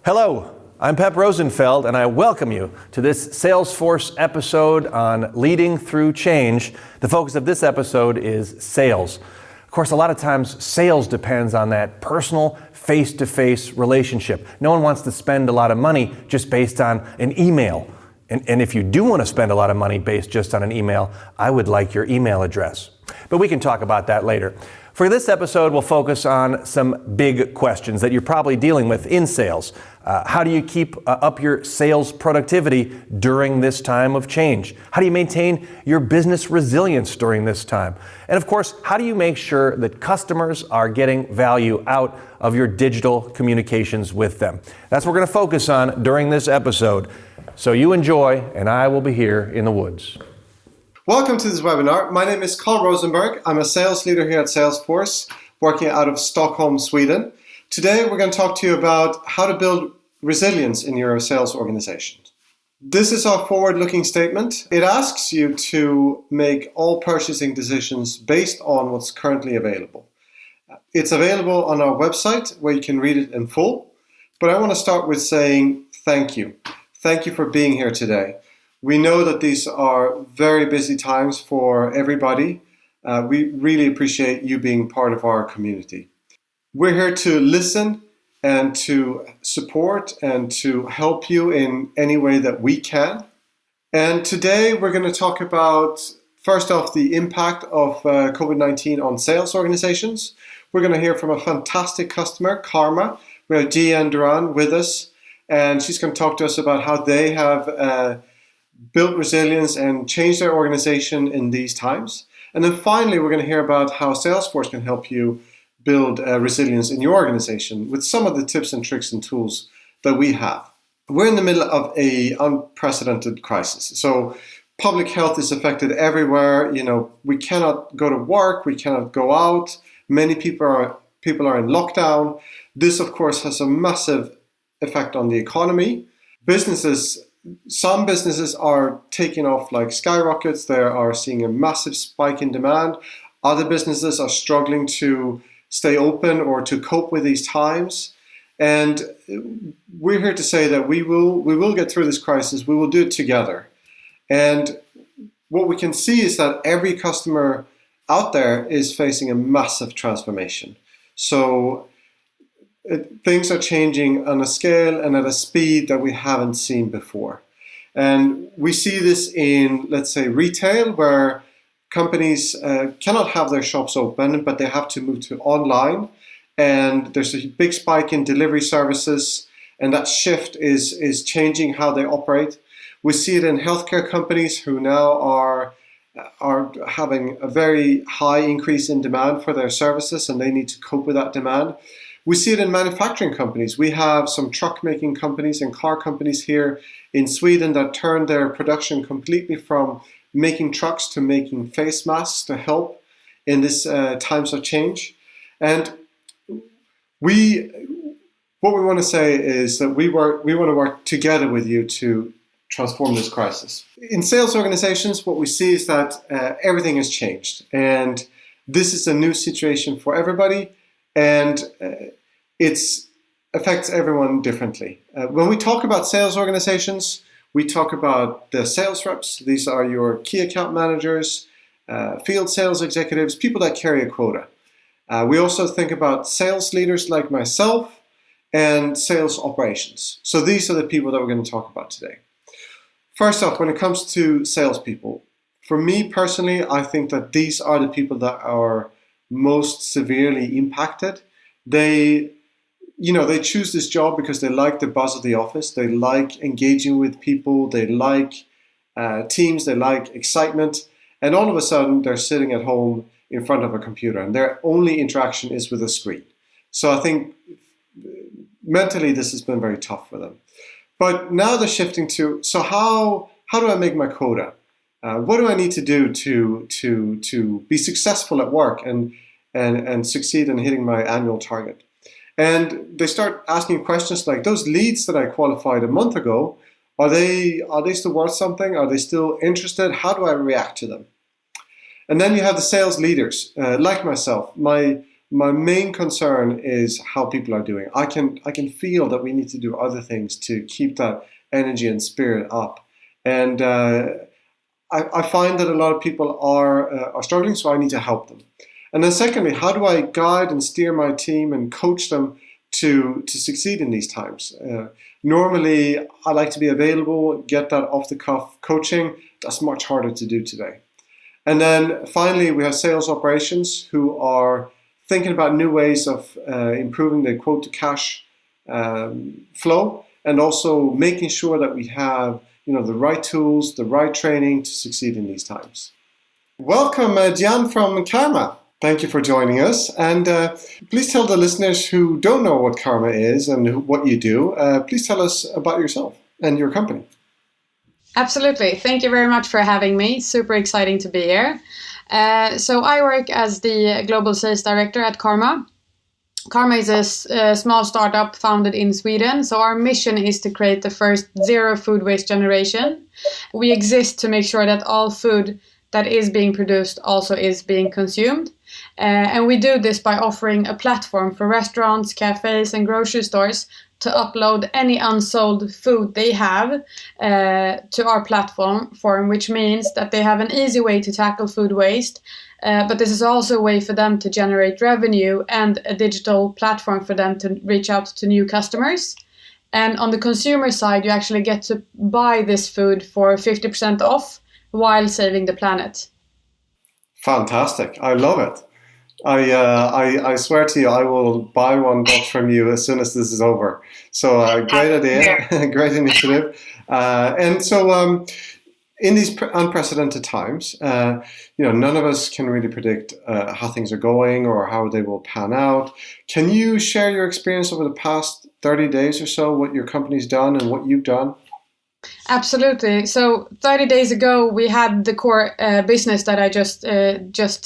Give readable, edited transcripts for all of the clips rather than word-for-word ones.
Hello, I'm Pep Rosenfeld, and I welcome you to this Salesforce episode on leading through change. The focus of this episode is sales. Of course, a lot of times sales depends on that personal, face-to-face relationship. No one wants to spend a lot of money just based on an email. And if you do want to spend a lot of money based just on an email, I would like your email address. But we can talk about that later. For this episode, we'll focus on some big questions that you're probably dealing with in sales. How do you keep up your sales productivity during this time of change? How do you maintain your business resilience during this time? And of course, how do you make sure that customers are getting value out of your digital communications with them? That's what we're going to focus on during this episode. So you enjoy, and I will be here in the woods. Welcome to this webinar. My name is Carl Rosenberg. I'm a sales leader here at Salesforce, working out of Stockholm, Sweden. Today we're going to talk to you about how to build resilience in your sales organization. This is our forward-looking statement. It asks you to make all purchasing decisions based on what's currently available. It's available on our website where you can read it in full, but I want to start with saying thank you. Thank you for being here today. We know that these are very busy times for everybody. We really appreciate you being part of our community. We're here to listen and to support and to help you in any way that we can. And today we're going to talk about, first off, the impact of COVID-19 on sales organizations. We're going to hear from a fantastic customer, Karma. We have Gian Duran with us, and she's going to talk to us about how they have built resilience and changed their organization in these times. And then finally, we're going to hear about how Salesforce can help you build resilience in your organization with some of the tips and tricks and tools that we have. We're in the middle of an unprecedented crisis. So public health is affected everywhere. We cannot go to work. We cannot go out. Many people are in lockdown. This, of course, has a massive effect on the economy. Some businesses are taking off like skyrockets. They are seeing a massive spike in demand. Other businesses are struggling to stay open or to cope with these times. And we're here to say that we will get through this crisis. We will do it together. And what we can see is that every customer out there is facing a massive transformation. So things are changing on a scale and at a speed that we haven't seen before. And we see this in, let's say, retail, where companies cannot have their shops open, but they have to move to online. And there's a big spike in delivery services, and that shift is changing how they operate. We see it in healthcare companies who now are having a very high increase in demand for their services, and they need to cope with that demand. We see it in manufacturing companies. We have some truck making companies and car companies here in Sweden that turned their production completely from making trucks to making face masks to help in this times of change. And what we want to say is that we want to work together with you to transform this crisis. In sales organizations, what we see is that everything has changed, and this is a new situation for everybody. And it affects everyone differently. When we talk about sales organizations, we talk about the sales reps. These are your key account managers, field sales executives, people that carry a quota. We also think about sales leaders like myself and sales operations. So these are the people that we're going to talk about today. First off, when it comes to salespeople, for me personally, I think that these are the people that are most severely impacted. They choose this job because they like the buzz of the office. They like engaging with people. They like teams. They like excitement. And all of a sudden, they're sitting at home in front of a computer, and their only interaction is with a screen. So I think mentally, this has been very tough for them. But now they're shifting to, so how do I make my quota? What do I need to do to be successful at work and succeed in hitting my annual target? And they start asking questions like, those leads that I qualified a month ago, are they still worth something? Are they still interested? How do I react to them? And then you have the sales leaders, like myself. My my main concern is how people are doing. I can feel that we need to do other things to keep that energy and spirit up. And I find that a lot of people are struggling, so I need to help them. And then secondly, how do I guide and steer my team and coach them to succeed in these times? Normally, I like to be available, get that off-the-cuff coaching. That's much harder to do today. And then finally, we have sales operations who are thinking about new ways of improving the quote-to-cash flow, and also making sure that we have the right tools, the right training to succeed in these times. Welcome, Jan from Karma. Thank you for joining us. And please tell the listeners who don't know what Karma is and what you do, please tell us about yourself and your company. Absolutely. Thank you very much for having me. Super exciting to be here. So I work as the Global Sales Director at Karma. Karma is a small startup founded in Sweden. So our mission is to create the first zero food waste generation. We exist to make sure that all food that is being produced also is being consumed. And we do this by offering a platform for restaurants, cafes, and grocery stores to upload any unsold food they have to our platform, which means that they have an easy way to tackle food waste. But this is also a way for them to generate revenue and a digital platform for them to reach out to new customers. And on the consumer side, you actually get to buy this food for 50% off while saving the planet. Fantastic. I love it. I swear to you, I will buy one box from you as soon as this is over. So great idea, great initiative. And so in these unprecedented times, none of us can really predict how things are going or how they will pan out. Can you share your experience over the past 30 days or so, what your company's done and what you've done? Absolutely. So 30 days ago, we had the core business that I just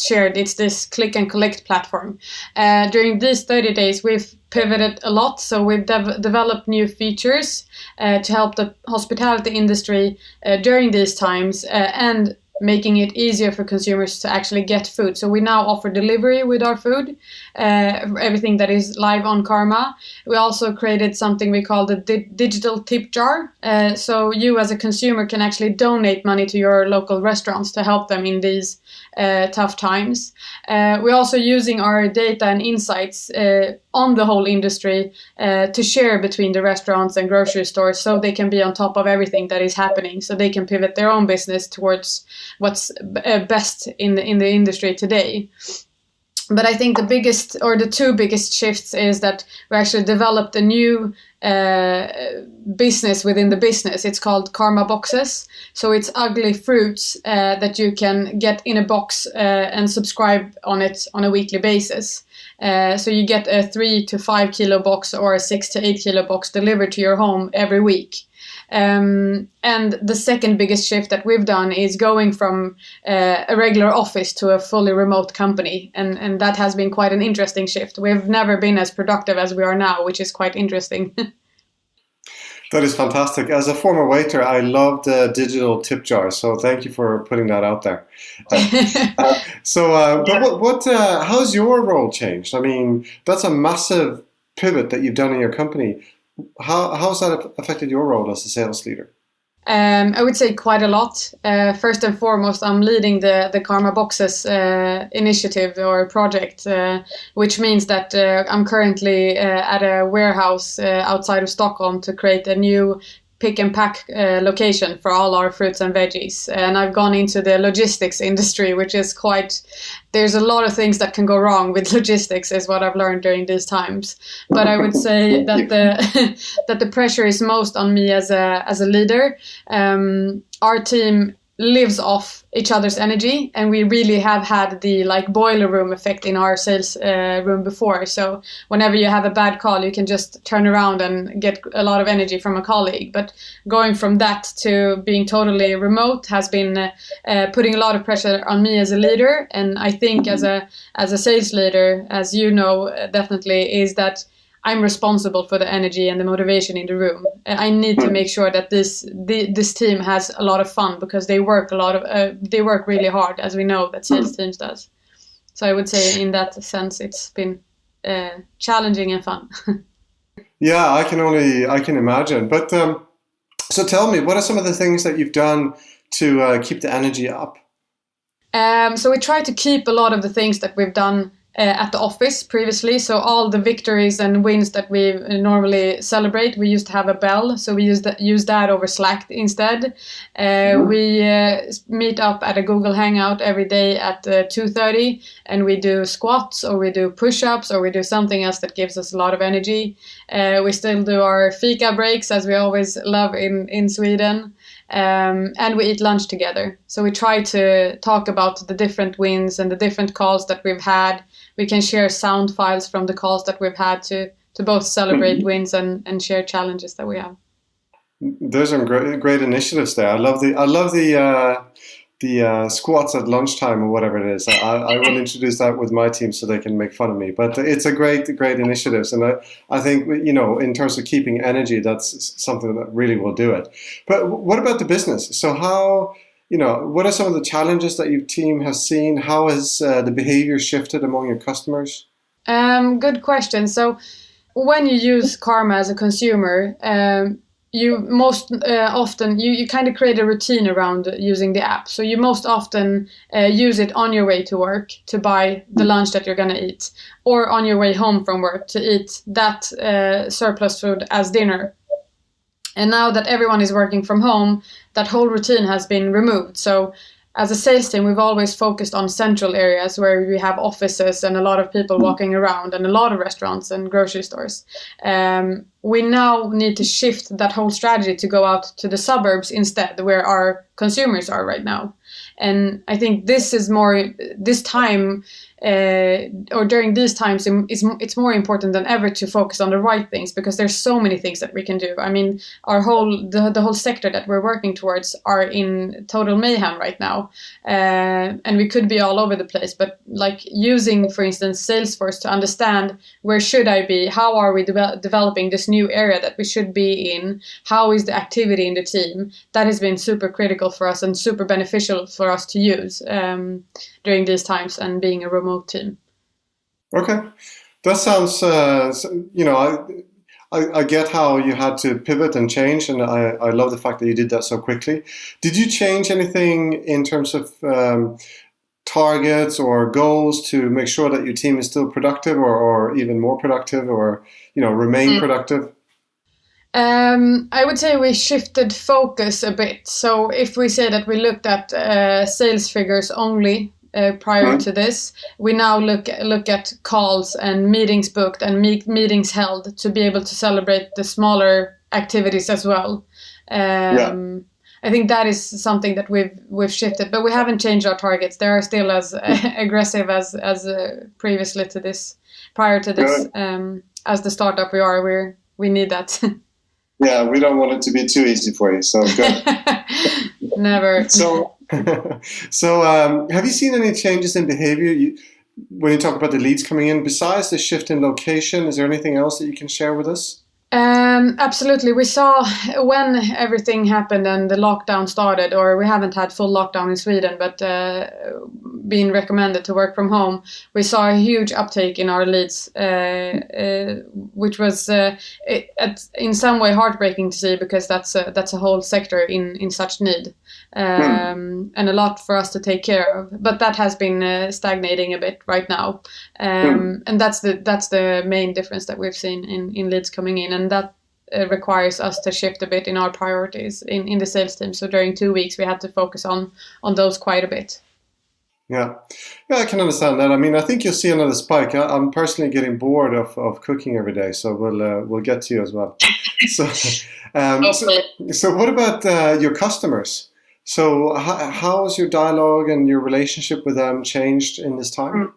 shared. It's this click and collect platform. During these 30 days, we've pivoted a lot. So we've developed new features to help the hospitality industry during these times and making it easier for consumers to actually get food. So we now offer delivery with our food, everything that is live on Karma. We also created something we call the digital tip jar. So you as a consumer can actually donate money to your local restaurants to help them in these tough times. We're also using our data and insights on the whole industry to share between the restaurants and grocery stores so they can be on top of everything that is happening, so they can pivot their own business towards what's best in the industry today. But I think the two biggest shifts is that we actually developed a new business within the business. It's called Karma Boxes. So it's ugly fruits that you can get in a box and subscribe on it on a weekly basis. So you get a 3 to 5 kilo box or a 6 to 8 kilo box delivered to your home every week. And the second biggest shift that we've done is going from a regular office to a fully remote company. And that has been quite an interesting shift. We've never been as productive as we are now, which is quite interesting. That is fantastic. As a former waiter, I love the digital tip jar. So thank you for putting that out there. But how's your role changed? I mean, that's a massive pivot that you've done in your company. How has that affected your role as a sales leader? I would say quite a lot. First and foremost, I'm leading the Karma Boxes initiative or project, which means that I'm currently at a warehouse outside of Stockholm to create a new pick and pack location for all our fruits and veggies. And I've gone into the logistics industry, which is there's a lot of things that can go wrong with logistics is what I've learned during these times. But I would say that the pressure is most on me as a leader. Our team lives off each other's energy, and we really have had the boiler room effect in our sales room before. So whenever you have a bad call, you can just turn around and get a lot of energy from a colleague. But going from that to being totally remote has been putting a lot of pressure on me as a leader. And I think as a sales leader, as you know, definitely is that I'm responsible for the energy and the motivation in the room. I need to make sure that this team has a lot of fun because they work really hard, as we know that sales teams does. So I would say in that sense, it's been challenging and fun. Yeah, I can imagine. But so tell me, what are some of the things that you've done to keep the energy up? So we try to keep a lot of the things that we've done at the office previously. So all the victories and wins that we normally celebrate, we used to have a bell. So we use that over Slack instead. We meet up at a Google Hangout every day at 2:30, and we do squats, or we do push-ups, or we do something else that gives us a lot of energy. We still do our fika breaks, as we always love in Sweden. And we eat lunch together. So we try to talk about the different wins and the different calls that we've had. We can share sound files from the calls that we've had to both celebrate wins and share challenges that we have. Those are great initiatives there. I love the squats at lunchtime or whatever it is. I will introduce that with my team so they can make fun of me. But it's a great initiatives, and I think, you know, in terms of keeping energy, that's something that really will do it. But what about the business? So how, you know, what are some of the challenges that your team has seen? How has the behavior shifted among your customers? Good question. So when you use Karma as a consumer, you most often you kind of create a routine around using the app. So you most often use it on your way to work to buy the lunch that you're going to eat, or on your way home from work to eat that surplus food as dinner. And now that everyone is working from home, that whole routine has been removed. So as a sales team, we've always focused on central areas where we have offices and a lot of people walking around, and a lot of restaurants and grocery stores. We now need to shift that whole strategy to go out to the suburbs instead, where our consumers are right now. And I think this time or during these times, it's more important than ever to focus on the right things, because there's so many things that we can do. I mean, the whole sector that we're working towards are in total mayhem right now, and we could be all over the place. But like using, for instance, Salesforce to understand where should I be, how are we developing this new area that we should be in, how is the activity in the team, that has been super critical for us and super beneficial for us to use during these times, and being a remote team. Okay, that sounds, you know, I get how you had to pivot and change, and I love the fact that you did that so quickly. Did you change anything in terms of targets or goals to make sure that your team is still productive, or even more productive, or, you know, remain productive? I would say we shifted focus a bit. So if we say that we looked at sales figures only prior to this, we now look at calls and meetings booked and meetings held to be able to celebrate the smaller activities as well. I think that is something that we've shifted, but we haven't changed our targets. They are still as aggressive as previously to this, prior to this. As the startup we are, we need that. Yeah, we don't want it to be too easy for you, so good. Never. So have you seen any changes in behavior when you talk about the leads coming in? Besides the shift in location, is there anything else that you can share with us? Absolutely. We saw when everything happened and the lockdown started, or we haven't had full lockdown in Sweden, but being recommended to work from home, we saw a huge uptake in our leads, which was in some way heartbreaking to see, because that's a whole sector in such need, and a lot for us to take care of. But that has been stagnating a bit right now, and that's the main difference that we've seen in leads coming in, and that requires us to shift a bit in our priorities in the sales team. So during 2 weeks, we had to focus on those quite a bit. Yeah, I can understand that. I mean, I think you'll see another spike. I'm personally getting bored of cooking every day, so we'll get to you as well. So what about your customers? So how has your dialogue and your relationship with them changed in this time?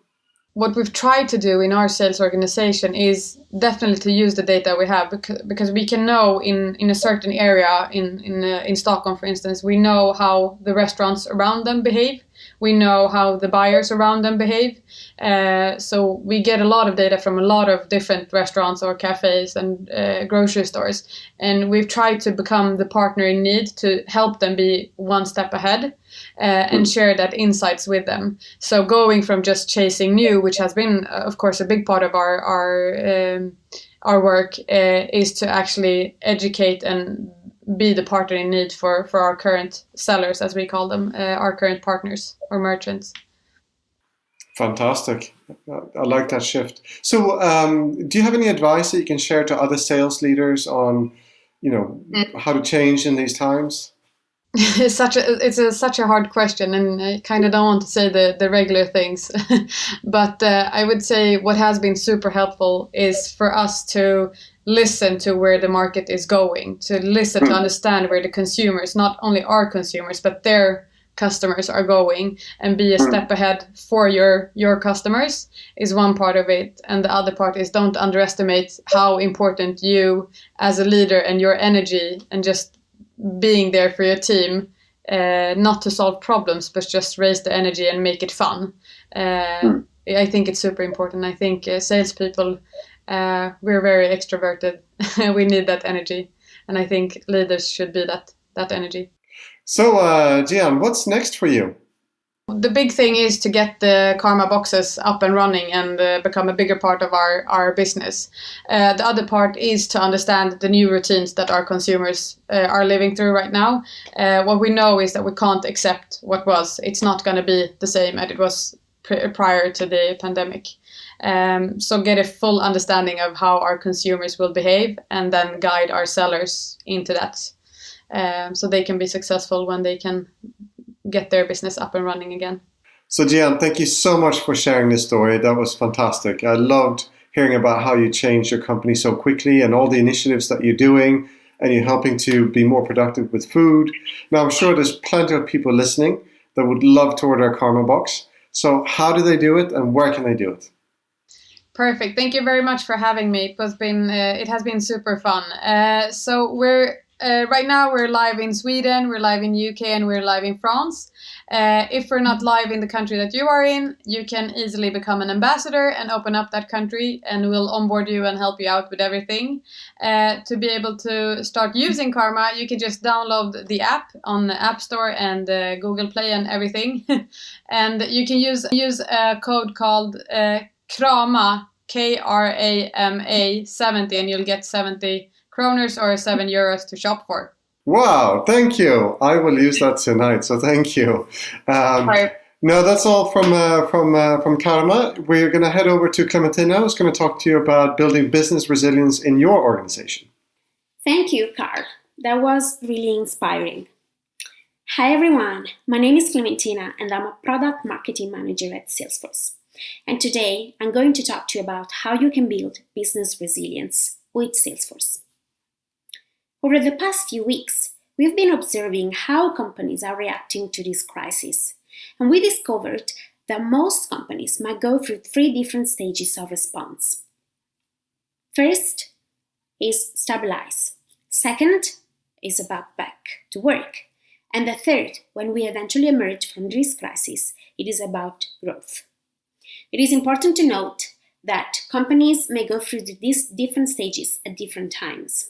What we've tried to do in our sales organization is definitely to use the data we have, because we can know in a certain area in Stockholm, for instance, we know how the restaurants around them behave. we know how the buyers around them behave. So we get a lot of data from a lot of different restaurants or cafes and grocery stores. And we've tried to become the partner in need to help them be one step ahead and share that insights with them. So going from just chasing new, which has been, of course, a big part of our work, is to actually educate and be the partner in need for our current sellers, as we call them, our current partners or merchants. Fantastic. I like that shift. So do you have any advice that you can share to other sales leaders on, how to change in these times? It's such a hard question, and I kind of don't want to say the regular things. But I would say what has been super helpful is for us to listen to where the market is going, to listen to understand where the consumers, not only our consumers, but their customers are going, and be a step ahead for your customers is one part of it. And the other part is don't underestimate how important you as a leader and your energy and just being there for your team, not to solve problems, but just raise the energy and make it fun. I think it's super important. I think salespeople, we're very extroverted. We need that energy. And I think leaders should be that energy. So, Gian, what's next for you? The big thing is to get the Karma boxes up and running and become a bigger part of our business. The other part is to understand the new routines that our consumers are living through right now. What we know is that we can't accept what was. It's not going to be the same as it was prior to the pandemic. So get a full understanding of how our consumers will behave and then guide our sellers into that, so they can be successful when they can get their business up and running again. So Gian, thank you so much for sharing this story. That was fantastic. I loved hearing about how you changed your company so quickly and all the initiatives that you're doing, and you're helping to be more productive with food. Now, I'm sure there's plenty of people listening that would love to order a Karma box. So how do they do it and where can they do it? Perfect. Thank you very much for having me. It has been super fun. So we're right now we're live in Sweden, we're live in UK, and we're live in France. If we're not live in the country that you are in, you can easily become an ambassador and open up that country, and we'll onboard you and help you out with everything. To be able to start using Karma, you can just download the app on the App Store and Google Play and everything. And you can use a code called KRAMA, KRAMA 70, and you'll get 70 kroners or €7 to shop for. Wow, thank you. I will use that tonight, so thank you. No, that's all from Karma. We're going to head over to Clementina, who's going to talk to you about building business resilience in your organization. Thank you, Carl. That was really inspiring. Hi, everyone. My name is Clementina, and I'm a product marketing manager at Salesforce. And today, I'm going to talk to you about how you can build business resilience with Salesforce. Over the past few weeks, we've been observing how companies are reacting to this crisis, and we discovered that most companies might go through 3 different stages of response. First is stabilize. Second is about back to work. And the third, when we eventually emerge from this crisis, it is about growth. It is important to note that companies may go through these different stages at different times.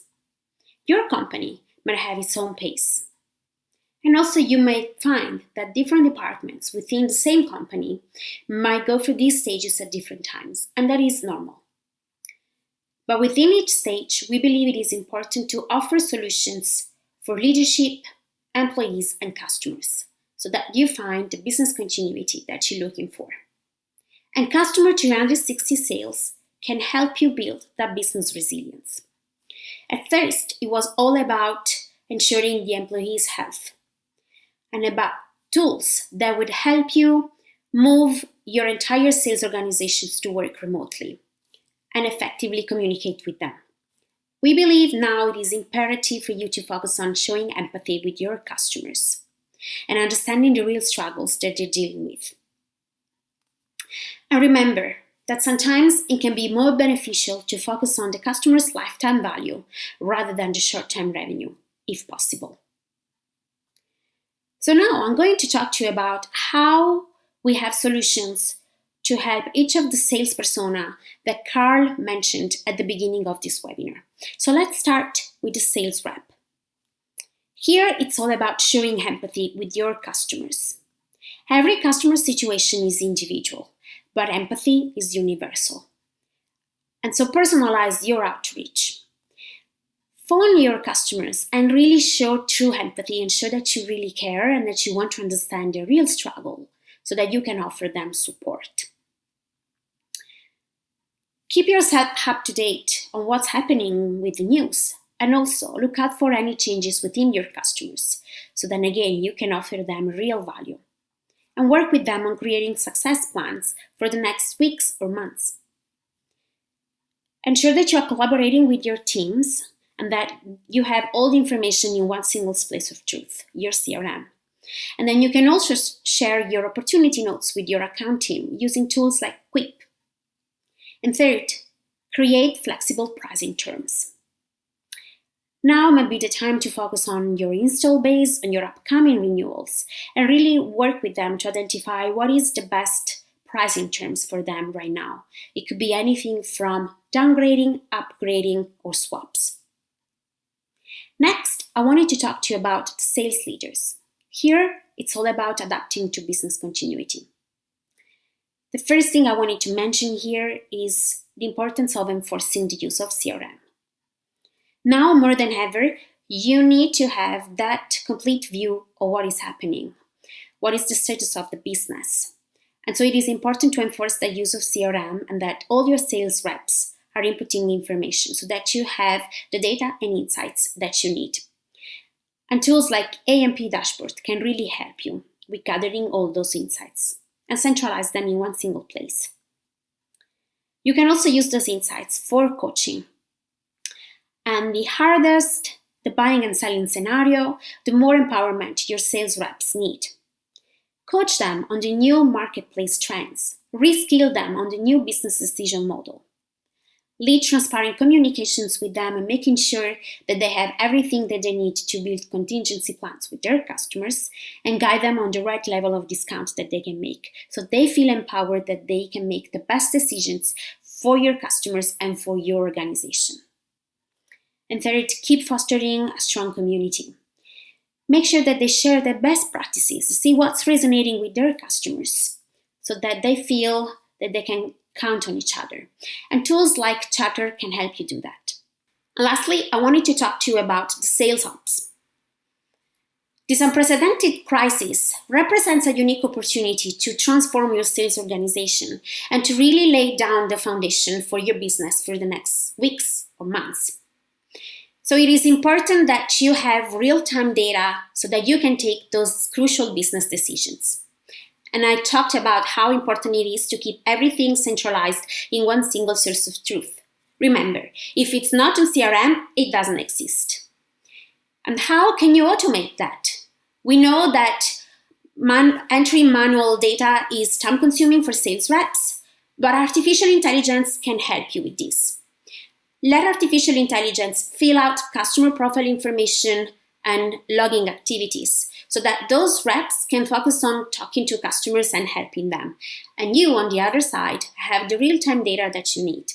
Your company might have its own pace. And also you may find that different departments within the same company might go through these stages at different times, and that is normal. But within each stage, we believe it is important to offer solutions for leadership, employees, and customers, so that you find the business continuity that you're looking for. And Customer 360 Sales can help you build that business resilience. At first, it was all about ensuring the employees' health and about tools that would help you move your entire sales organizations to work remotely and effectively communicate with them. We believe now it is imperative for you to focus on showing empathy with your customers and understanding the real struggles that they're dealing with. And remember that sometimes it can be more beneficial to focus on the customer's lifetime value rather than the short-term revenue, if possible. So now I'm going to talk to you about how we have solutions to help each of the sales persona that Carl mentioned at the beginning of this webinar. So let's start with the sales rep. Here, it's all about showing empathy with your customers. Every customer situation is individual, but empathy is universal. And so personalize your outreach. Phone your customers and really show true empathy and show that you really care and that you want to understand their real struggle so that you can offer them support. Keep yourself up to date on what's happening with the news, and also look out for any changes within your customers so then again you can offer them real value, and work with them on creating success plans for the next weeks or months. Ensure that you are collaborating with your teams and that you have all the information in one single place of truth, your CRM. And then you can also share your opportunity notes with your account team using tools like Quip. And third, create flexible pricing terms. Now might be the time to focus on your install base and your upcoming renewals and really work with them to identify what is the best pricing terms for them right now. It could be anything from downgrading, upgrading, or swaps. Next, I wanted to talk to you about sales leaders. Here, it's all about adapting to business continuity. The first thing I wanted to mention here is the importance of enforcing the use of CRM. Now more than ever, you need to have that complete view of what is happening. What is the status of the business? And so it is important to enforce the use of CRM and that all your sales reps are inputting information so that you have the data and insights that you need. And tools like AMP Dashboard can really help you with gathering all those insights and centralize them in one single place. You can also use those insights for coaching. And the hardest the buying and selling scenario, the more empowerment your sales reps need. Coach them on the new marketplace trends. Reskill them on the new business decision model. Lead transparent communications with them and making sure that they have everything that they need to build contingency plans with their customers and guide them on the right level of discount that they can make so they feel empowered that they can make the best decisions for your customers and for your organization. And third, keep fostering a strong community. Make sure that they share their best practices, see what's resonating with their customers so that they feel that they can count on each other. And tools like Chatter can help you do that. And lastly, I wanted to talk to you about the sales ops. This unprecedented crisis represents a unique opportunity to transform your sales organization and to really lay down the foundation for your business for the next weeks or months. So it is important that you have real-time data so that you can take those crucial business decisions. And I talked about how important it is to keep everything centralized in one single source of truth. Remember, if it's not in CRM, it doesn't exist. And how can you automate that? We know that entering manual data is time-consuming for sales reps, but artificial intelligence can help you with this. Let artificial intelligence fill out customer profile information and logging activities so that those reps can focus on talking to customers and helping them. And you, on the other side, have the real-time data that you need.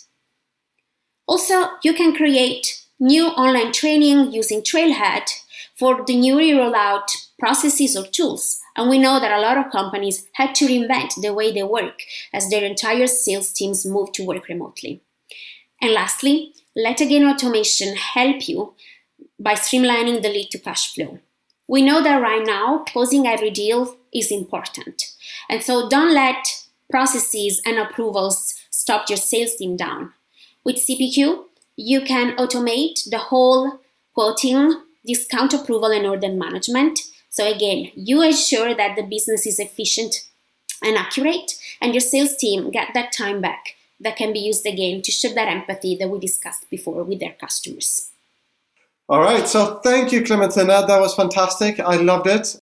Also, you can create new online training using Trailhead for the newly rolled out processes or tools. And we know that a lot of companies had to reinvent the way they work as their entire sales teams move to work remotely. And lastly, let again automation help you by streamlining the lead to cash flow. We know that right now, closing every deal is important. And so don't let processes and approvals stop your sales team down. With CPQ, you can automate the whole quoting, discount approval, and order management. So again, you ensure that the business is efficient and accurate, and your sales team get that time back that can be used again to show that empathy that we discussed before with their customers. All right, so thank you, Clementina. That was fantastic. I loved it.